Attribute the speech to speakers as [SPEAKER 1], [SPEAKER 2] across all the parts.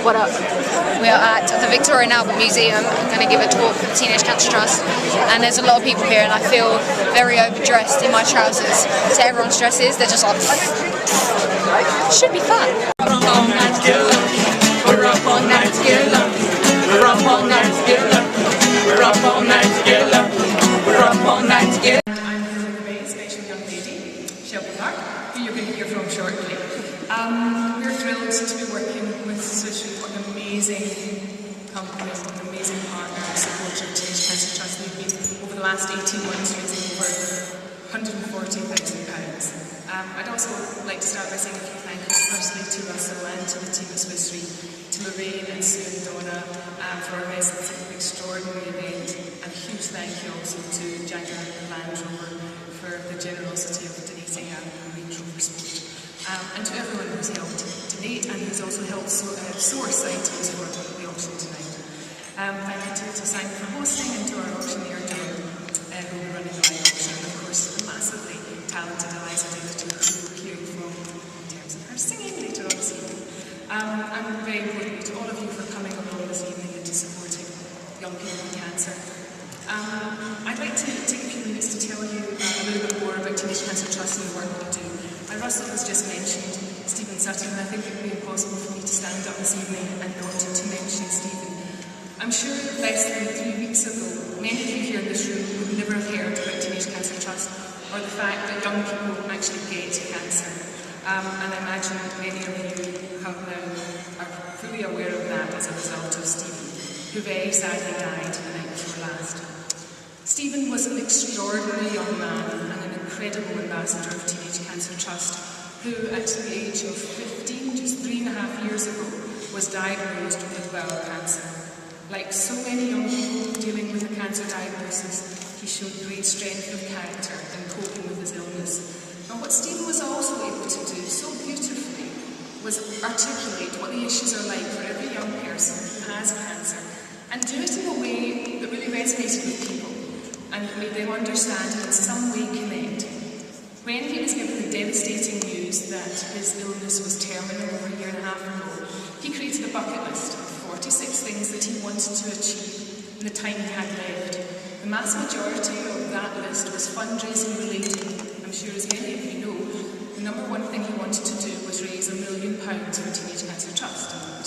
[SPEAKER 1] What up?
[SPEAKER 2] We are at the Victoria and Albert Museum. I'm going to give a talk for the Teenage Cancer Trust, and there's a lot of people here and I feel very overdressed in my trousers. So everyone's dresses, they're just like, should be fun.
[SPEAKER 3] We're up all night to get lucky. We're up all night to get lucky. We're up all night to get lucky. We're up all night to get lucky. We're up all night to get.
[SPEAKER 4] I'm here with a very special young lady, Shelby Clark, who you're going to hear from shortly. We're thrilled to be working with such an amazing company, an amazing partner, supporter of Teenage Cancer Trust. We've been, over the last 18 months, raising over £140,000. I'd also like to start by saying a few thank yous, firstly to Russell and to the team at Swiss Re, to Lorraine and Sue and Donna for organizing such an extraordinary event, and a huge thank you also to Jaguar Land Rover for the generosity of donating a Range Rover Sport. And to everyone who's helped donate and who's also helped source items for the auction tonight. Thank you to Simon for hosting, and to our auctioneer John, who will be running the live auction, and of course the massively talented Eliza Dillard, who we'll hear from in terms of her singing later on this evening. And very importantly to all of you for coming along this evening and to supporting young people with cancer. I'd like to take a few minutes to tell you a little bit more about Teenage Cancer Trust and the work we do. Russell has just mentioned Stephen Sutton, and I think it would be impossible for me to stand up this evening and not to mention Stephen. I'm sure less than 3 weeks ago, many of you here in this room would never have heard about Teenage Cancer Trust or the fact that young people actually get cancer. And I imagine many of you are fully aware of that as a result of Stephen, who very sadly died the night before last. Stephen was an extraordinary young man and an incredible ambassador of Teenage Cancer Trust, who at the age of 15, just 3.5 years ago, was diagnosed with bowel cancer. Like so many young people dealing with a cancer diagnosis, he showed great strength of character in coping with his illness. And what Stephen was also able to do so beautifully was articulate what the issues are like for every young person who has cancer, and do it in a way that really resonated with people and made them understand and in some way connect. When he was given the devastating news that his illness was terminal over 1.5 years ago, he created a bucket list of 46 things that he wanted to achieve in the time he had left. The mass majority of that list was fundraising related. I'm sure as many of you know, the number one thing he wanted to do was raise £1 million for Teenage Cancer Trust. And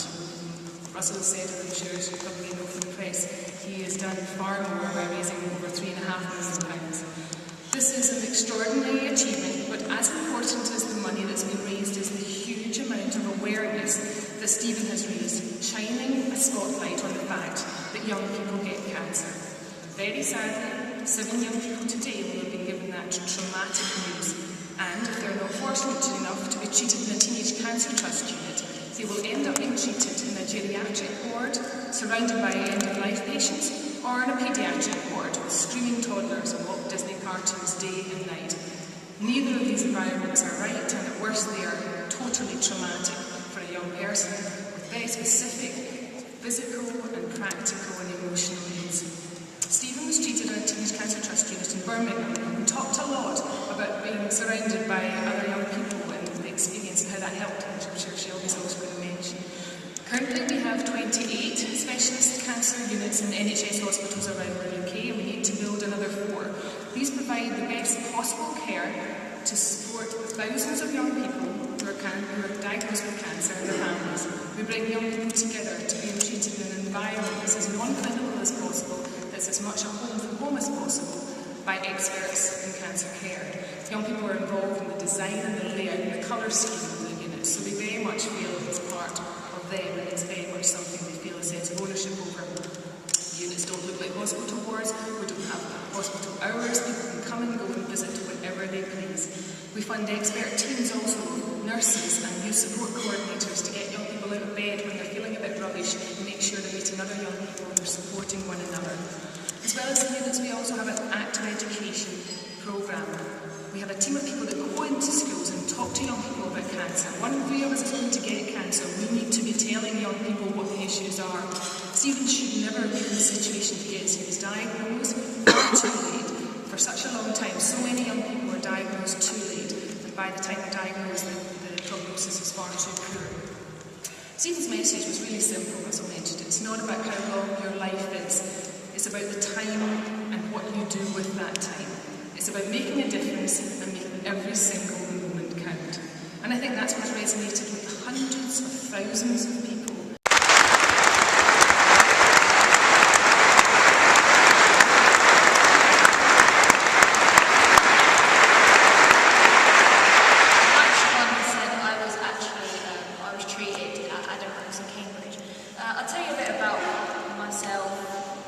[SPEAKER 4] Russell said, and I'm sure as you probably know from the press, he has done far more by raising over £3.5 million. This is an extraordinary achievement, but as important as the money that's been raised is the huge amount of awareness that Stephen has raised, shining a spotlight on the fact that young people get cancer. Very sadly, 7 young people today will have been given that traumatic news, and if they're not fortunate enough to be treated in a Teenage Cancer Trust unit, they will end up being treated in a geriatric ward, surrounded by end-of-life patients, or in a paediatric ward with screaming toddlers and Walt Disney cartoons day and night. Neither of these environments are right, and at worst they are totally traumatic for a young person with very specific physical and practical and emotional needs. Stephen was treated in a Teenage Cancer Trust unit in Birmingham and talked a lot about being surrounded by other young people and the experience and how that helped him, which I'm sure Shelby's also going to mention. Currently we have 28 specialist cancer units in NHS hospitals around the UK, and we need to build another 4. These provide the best possible care to support thousands of young people who are diagnosed with cancer and their families. We bring young people together to be treated in an environment that's as non-clinical as possible, that's as much a home from home as possible, by experts in cancer care. Young people are involved in the design and the layout and the colour scheme of the units, so they very much feel it's part of them, and it's very much something they feel a sense of ownership over. The units don't look like hospital wards, we don't have hospital hours, people can come and go and visit whenever they please. We fund expert teams also, nurses and youth support coordinators to get young people out of bed when they're feeling a bit rubbish and make sure they're meeting other young people and they're supporting one another. As well as the units, we also have an active education programme. We have a team of people that go into schools and talk to young people about cancer. One way of us is going to get cancer, we need to be telling young people what the issues are. Stephen should never be in the situation he is. He was diagnosed far too late. For such a long time, so many young people were diagnosed too late, and by the time they're diagnosed, the prognosis is far too poor. Stephen's message was really simple, as I mentioned. It's not about how long your life is. It's about the time and what you do with that time. It's about making a difference and making every single moment count. And I think that's what resonated with hundreds of thousands of people.
[SPEAKER 2] I'll tell you a bit about myself,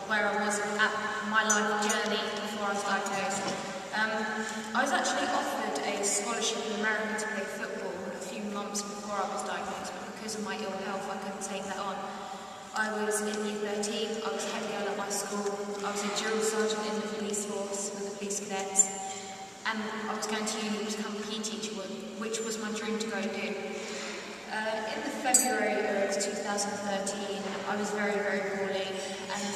[SPEAKER 2] where I was at my life journey before I was diagnosed. I was actually offered a scholarship in America to play football a few months before I was diagnosed, but because of my ill health I couldn't take that on. I was in year 13, I was head girl at my school, I was a drill sergeant in the police force with the police cadets, and I was going to uni to become a PE teacher, which was my dream to go do. In the February of 2013, I was very, very poorly, and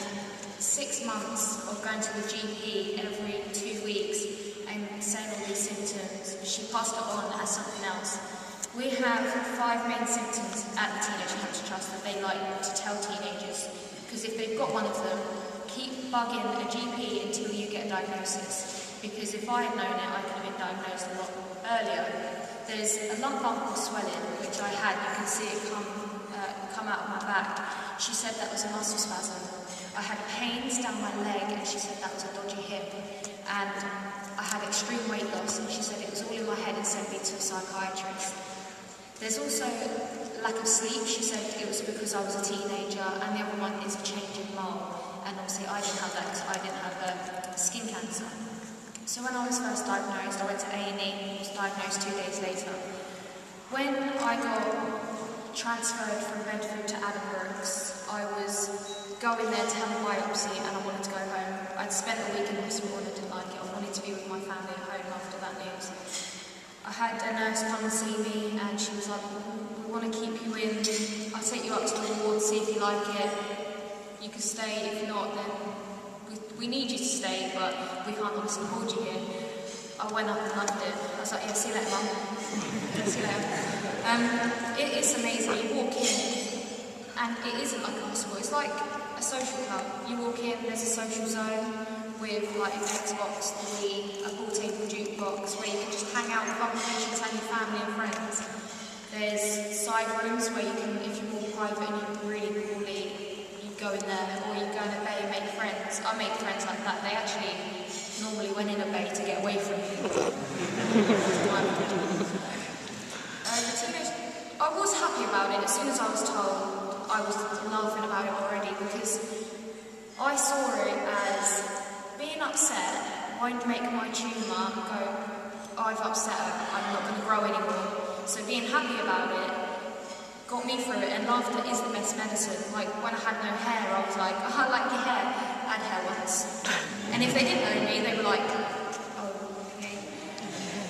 [SPEAKER 2] 6 months of going to the GP every 2 weeks and saying all these symptoms, she passed it on as something else. We have 5 main symptoms at the Teenage Cancer Trust that they like to tell teenagers, because if they've got one of them, keep bugging a GP until you get a diagnosis, because if I had known it, I could have been diagnosed a lot earlier. There's a lump of swelling, which I had. You can see it come out of my back. She said that was a muscle spasm. I had pains down my leg, and she said that was a dodgy hip. And I had extreme weight loss, and she said it was all in my head and sent me to a psychiatrist. There's also lack of sleep. She said it was because I was a teenager, and the other one is a change in mole. And obviously I didn't have that because I didn't have skin cancer. So when I was first diagnosed, I went to A&E, was diagnosed 2 days later. When I got transferred from Bedford to Addenbrooke's, I was going there to have a biopsy and I wanted to go home. I'd spent a week in hospital and I didn't like it. I wanted to be with my family at home after that news. I had a nurse come and see me and she was like, we want to keep you in, I'll take you up to the ward, see if you like it. You can stay, if not then we need you to stay, but we can't obviously hold you here. I went up and loved it. I was like, yeah, see you later, Mum. See you later. It's amazing. You walk in, and it isn't like a hospital. It's like a social club. You walk in, there's a social zone with like an Xbox, the Wii, a pool table jukebox where you can just hang out with other patients and your family and friends. There's side rooms where you can, if you're more private and you're really poorly, go in there, or you go in a bay and make friends. I made friends like that. They actually normally went in a bay to get away from me. I was happy about it. As soon as I was told, I was laughing about it already, because I saw it as being upset won't make my tumour go, oh, I've upset her, I'm not going to grow anymore. So being happy about it got me through it, and laughter is the best medicine. Like when I had no hair, I was like, oh, I like your hair. I had hair once. And if they didn't know me, they were like, oh, okay.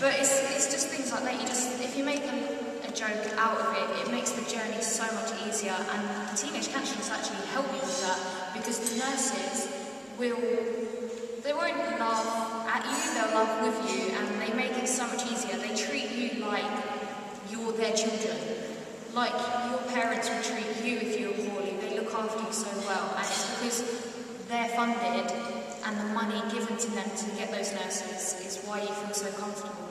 [SPEAKER 2] But it's just things like that. You just, if you make a joke out of it, it makes the journey so much easier. And the Teenage Cancer Trust actually help you with that, because the nurses they won't laugh at you, they'll laugh with you, and they make it so much easier. They treat you like you're their children. Like your parents would treat you if you were poorly. They look after you so well, and it's because they're funded and the money given to them to get those nurses is why you feel so comfortable.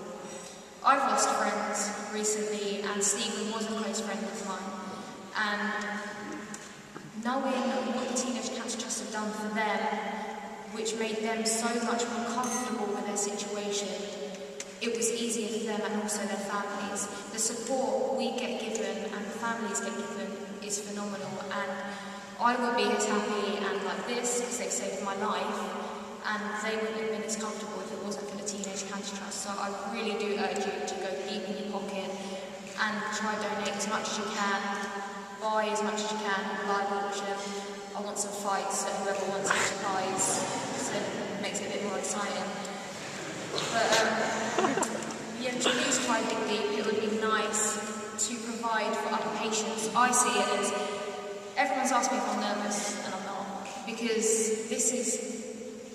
[SPEAKER 2] I've lost friends recently, and Stephen was a close friend of mine, and knowing what the Teenage Cancer Trust have done for them, which made them so much more comfortable with their situation, it was easier for them and also their families. The support we get given and the families get given is phenomenal, and I would be as happy and like this because they saved my life, and they wouldn't have been as comfortable if it wasn't for the Teenage Cancer Trust. So I really do urge you to go deep in your pocket and try to donate as much as you can, buy as much as you can, live auction. I want some fights, so whoever wants it to buys, so it makes it a bit more exciting. But yeah, please try to dig deep. It would be nice to provide for other patients. I see it as, everyone's asked me if I'm nervous, and I'm not, because this is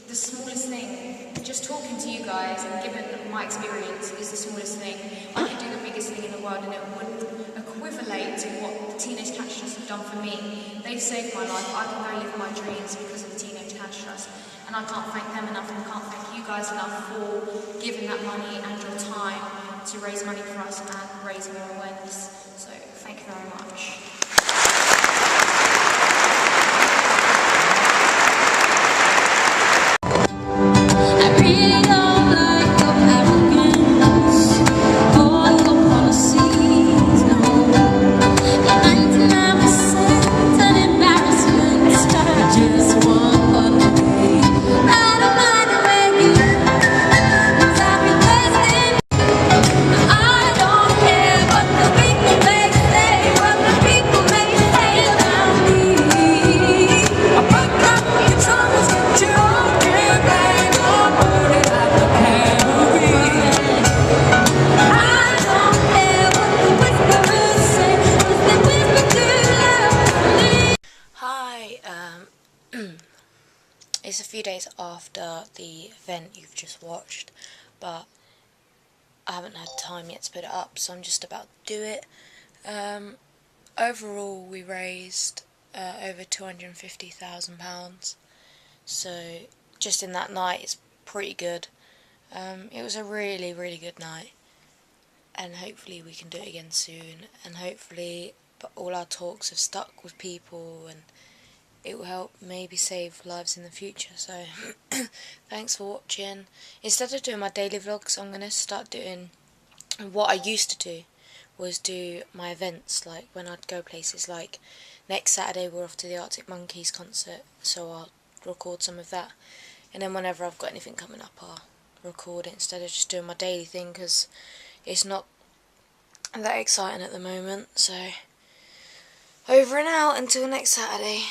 [SPEAKER 2] the smallest thing. Just talking to you guys and given my experience is the smallest thing. I could do the biggest thing in the world and it wouldn't equip relate to what the Teenage Cancer Trust have done for me. They've saved my life. I can go live my dreams because of the Teenage Cancer Trust. And I can't thank them enough, and I can't thank you guys enough for giving that money and your time to raise money for us and raise more awareness. So thank you very much. It's a few days after the event you've just watched, but I haven't had time yet to put it up, so I'm just about to do it. Overall, we raised over £250,000, so just in that night it's pretty good. It was a really, really good night, and hopefully we can do it again soon, and hopefully all our talks have stuck with people and it will help maybe save lives in the future. So thanks for watching. Instead of doing my daily vlogs, I'm going to start doing what I used to do, was do my events, like when I'd go places. Like next Saturday we're off to the Arctic Monkeys concert, so I'll record some of that, and then whenever I've got anything coming up I'll record it instead of just doing my daily thing, because it's not that exciting at the moment. So over and out until next Saturday.